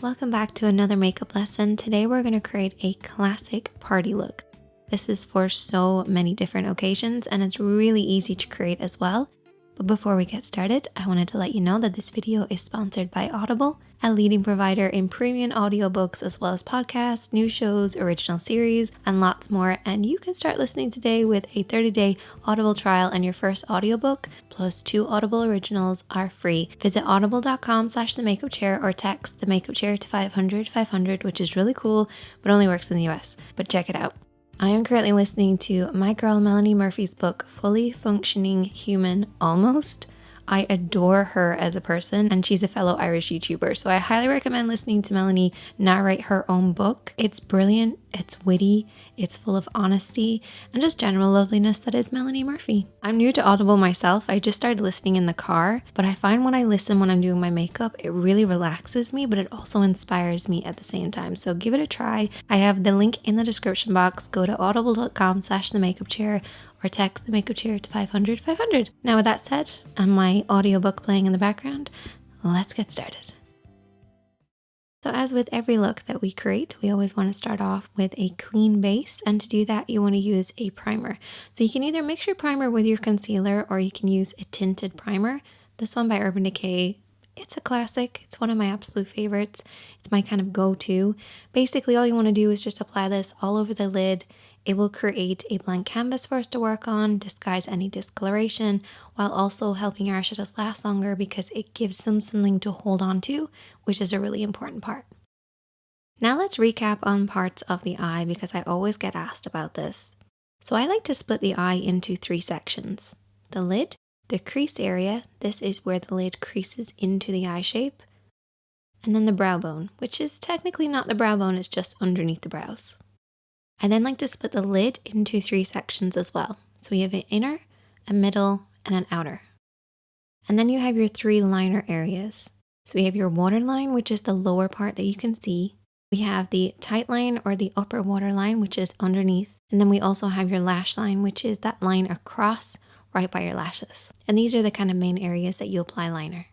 Welcome back to another makeup lesson. Today we're going to create a classic party look. This is for so many different occasions and it's really easy to create as well. But before we get started, I wanted to let you know that this video is sponsored by Audible, a leading provider in premium audiobooks as well as podcasts, new shows, original series, and lots more. And you can start listening today with a 30-day Audible trial, and your first audiobook plus 2 Audible originals are free. Visit audible.com/themakeupchair or text the makeup chair to 500, which is really cool, but only works in the US. But check it out. I am currently listening to my girl Melanie Murphy's book, Fully Functioning Human Almost. I adore her as a person and she's a fellow Irish YouTuber, so I highly recommend listening to Melanie narrate her own book. It's brilliant, it's witty, it's full of honesty and just general loveliness that is Melanie Murphy. I'm new to Audible myself. I just started listening in the car, but I find when I listen when I'm doing my makeup, it really relaxes me, but it also inspires me at the same time. So give it a try. I have the link in the description box. Go to audible.com/themakeupchair or text the makeup chair to 500. Now with that said, and my audiobook playing in the background, let's get started. So as with every look that we create, we always want to start off with a clean base, and to do that you want to use a primer. So you can either mix your primer with your concealer or you can use a tinted primer. This one by Urban Decay, it's a classic. It's one of my absolute favorites. It's my kind of go-to. Basically all you want to do is just apply this all over the lid. It will create a blank canvas for us to work on, disguise any discoloration, while also helping our eyeshadows last longer because it gives them something to hold on to, which is a really important part. Now let's recap on parts of the eye because I always get asked about this. So I like to split the eye into 3 sections. The lid, the crease area, this is where the lid creases into the eye shape, and then the brow bone, which is technically not the brow bone, it's just underneath the brows. I then like to split the lid into 3 sections as well. So we have an inner, a middle, and an outer. And then you have your 3 liner areas. So we have your waterline, which is the lower part that you can see. We have the tight line or the upper waterline, which is underneath. And then we also have your lash line, which is that line across right by your lashes. And these are the kind of main areas that you apply liner.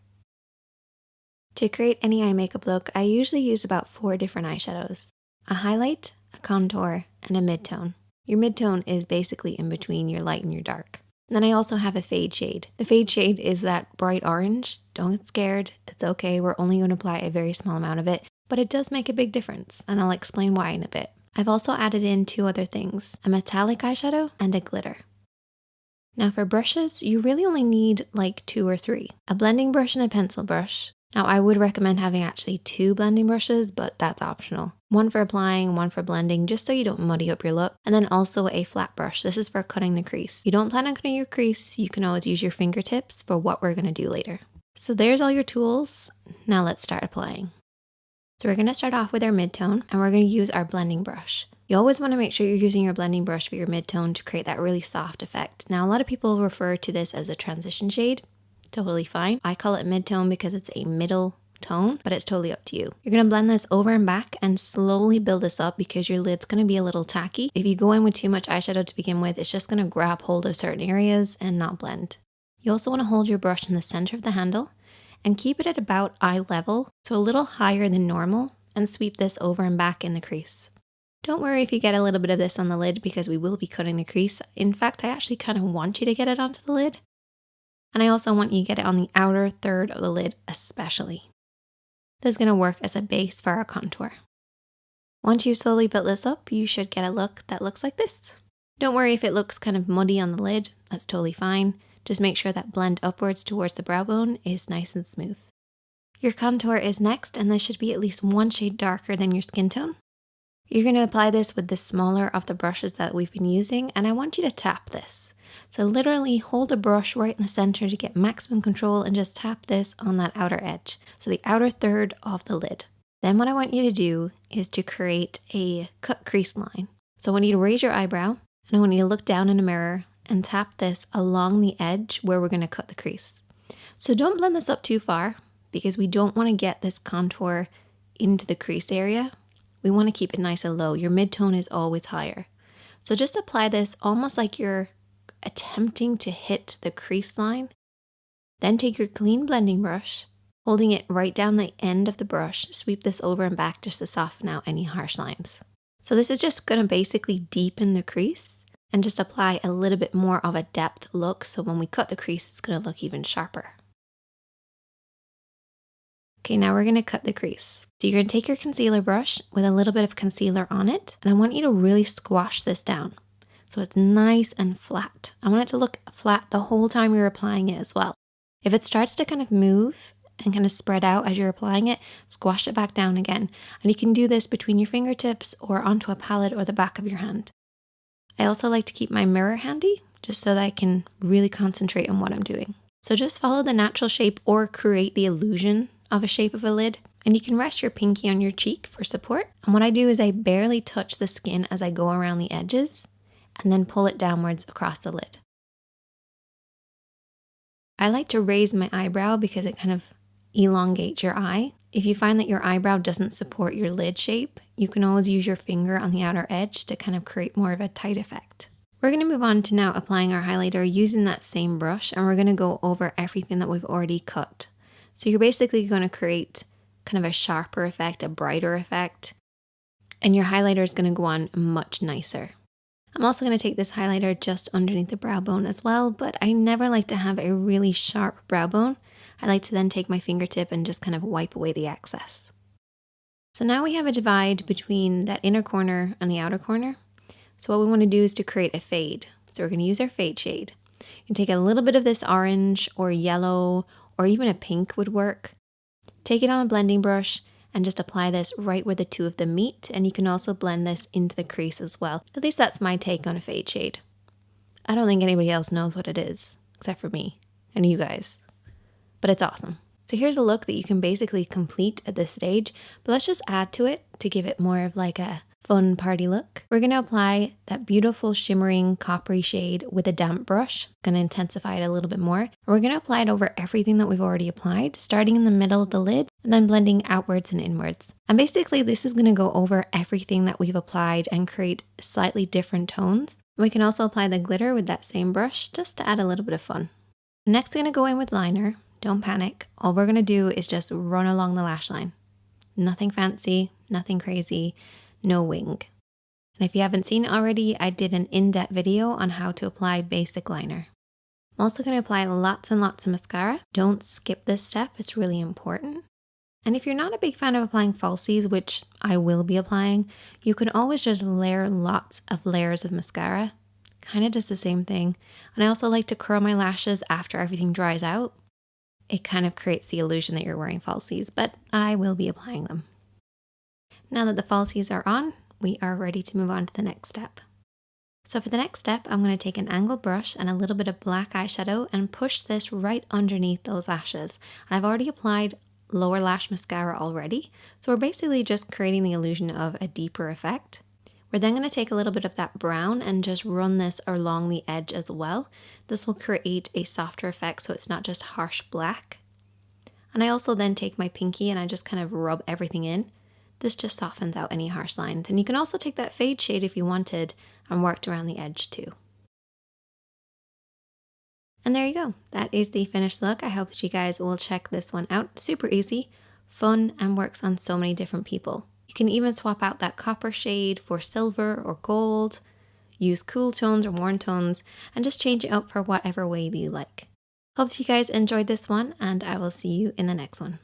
To create any eye makeup look, I usually use about 4 different eyeshadows. A highlight, a contour, and a mid-tone. Your mid-tone is basically in between your light and your dark. And then I also have a fade shade. The fade shade is that bright orange. Don't get scared, it's okay, we're only going to apply a very small amount of it, but it does make a big difference, and I'll explain why in a bit. I've also added in 2 other things, a metallic eyeshadow and a glitter. Now for brushes, you really only need like 2 or 3. A blending brush and a pencil brush. Now I would recommend having actually 2 blending brushes, but that's optional. One for applying, one for blending, just so you don't muddy up your look. And then also a flat brush. This is for cutting the crease. If you don't plan on cutting your crease, you can always use your fingertips for what we're going to do later. So there's all your tools. Now let's start applying. So we're going to start off with our mid-tone and we're going to use our blending brush. You always want to make sure you're using your blending brush for your mid-tone to create that really soft effect. Now a lot of people refer to this as a transition shade. Totally fine. I call it mid-tone because it's a middle tone, but it's totally up to you. You're going to blend this over and back and slowly build this up because your lid's going to be a little tacky. If you go in with too much eyeshadow to begin with, it's just going to grab hold of certain areas and not blend. You also want to hold your brush in the center of the handle and keep it at about eye level, so a little higher than normal, and sweep this over and back in the crease. Don't worry if you get a little bit of this on the lid because we will be cutting the crease. In fact, I actually kind of want you to get it onto the lid. And I also want you to get it on the outer third of the lid especially. This is going to work as a base for our contour. Once you slowly build this up, you should get a look that looks like this. Don't worry if it looks kind of muddy on the lid, that's totally fine. Just make sure that blend upwards towards the brow bone is nice and smooth. Your contour is next, and this should be at least 1 shade darker than your skin tone. You're going to apply this with the smaller of the brushes that we've been using, and I want you to tap this. So literally hold the brush right in the center to get maximum control and just tap this on that outer edge. So the outer third of the lid. Then what I want you to do is to create a cut crease line. So I want you to raise your eyebrow and I want you to look down in a mirror and tap this along the edge where we're going to cut the crease. So don't blend this up too far because we don't want to get this contour into the crease area. We want to keep it nice and low. Your mid-tone is always higher. So just apply this almost like you're attempting to hit the crease line. Then take your clean blending brush, Holding it right down the end of the brush, sweep this over and back just to soften out any harsh lines. So this is just going to basically deepen the crease and just apply a little bit more of a depth look, so when we cut the crease, it's going to look even sharper. Okay, now we're going to cut the crease. So you're going to take your concealer brush with a little bit of concealer on it, and I want you to really squash this down so it's nice and flat. I want it to look flat the whole time you're applying it as well. If it starts to kind of move and kind of spread out as you're applying it, squash it back down again. And you can do this between your fingertips or onto a palette or the back of your hand. I also like to keep my mirror handy just so that I can really concentrate on what I'm doing. So just follow the natural shape or create the illusion of a shape of a lid. And you can rest your pinky on your cheek for support. And what I do is I barely touch the skin as I go around the edges and then pull it downwards across the lid. I like to raise my eyebrow because it kind of elongates your eye. If you find that your eyebrow doesn't support your lid shape, you can always use your finger on the outer edge to kind of create more of a tight effect. We're going to move on to now applying our highlighter using that same brush, and we're going to go over everything that we've already cut. So you're basically going to create kind of a sharper effect, a brighter effect, and your highlighter is going to go on much nicer. I'm also going to take this highlighter just underneath the brow bone as well, but I never like to have a really sharp brow bone. I like to then take my fingertip and just kind of wipe away the excess. So now we have a divide between that inner corner and the outer corner. So what we want to do is to create a fade. So we're going to use our fade shade. You can take a little bit of this orange or yellow or even a pink would work. Take it on a blending brush and just apply this right where the two of them meet, and you can also blend this into the crease as well. At least that's my take on a fade shade. I don't think anybody else knows what it is, except for me and you guys, but it's awesome. So here's a look that you can basically complete at this stage, but let's just add to it to give it more of like a fun party look. We're going to apply that beautiful shimmering coppery shade with a damp brush. Going to intensify it a little bit more. We're going to apply it over everything that we've already applied, starting in the middle of the lid and then blending outwards and inwards. And basically this is going to go over everything that we've applied and create slightly different tones. We can also apply the glitter with that same brush just to add a little bit of fun. Next, I'm going to go in with liner. Don't panic. All we're going to do is just run along the lash line. Nothing fancy, nothing crazy. No wing. And if you haven't seen it already, I did an in-depth video on how to apply basic liner. I'm also going to apply lots and lots of mascara. Don't skip this step, it's really important. And if you're not a big fan of applying falsies, which I will be applying, you can always just layer lots of layers of mascara. Kind of does the same thing. And I also like to curl my lashes after everything dries out. It kind of creates the illusion that you're wearing falsies, but I will be applying them. Now that the falsies are on, we are ready to move on to the next step. So for the next step, I'm going to take an angled brush and a little bit of black eyeshadow and push this right underneath those lashes. And I've already applied lower lash mascara already, so we're basically just creating the illusion of a deeper effect. We're then going to take a little bit of that brown and just run this along the edge as well. This will create a softer effect so it's not just harsh black. And I also then take my pinky and I just kind of rub everything in. This just softens out any harsh lines. And you can also take that fade shade if you wanted and worked around the edge too. And there you go. That is the finished look. I hope that you guys will check this one out. Super easy, fun, and works on so many different people. You can even swap out that copper shade for silver or gold, use cool tones or warm tones, and just change it up for whatever way that you like. Hope that you guys enjoyed this one, and I will see you in the next one.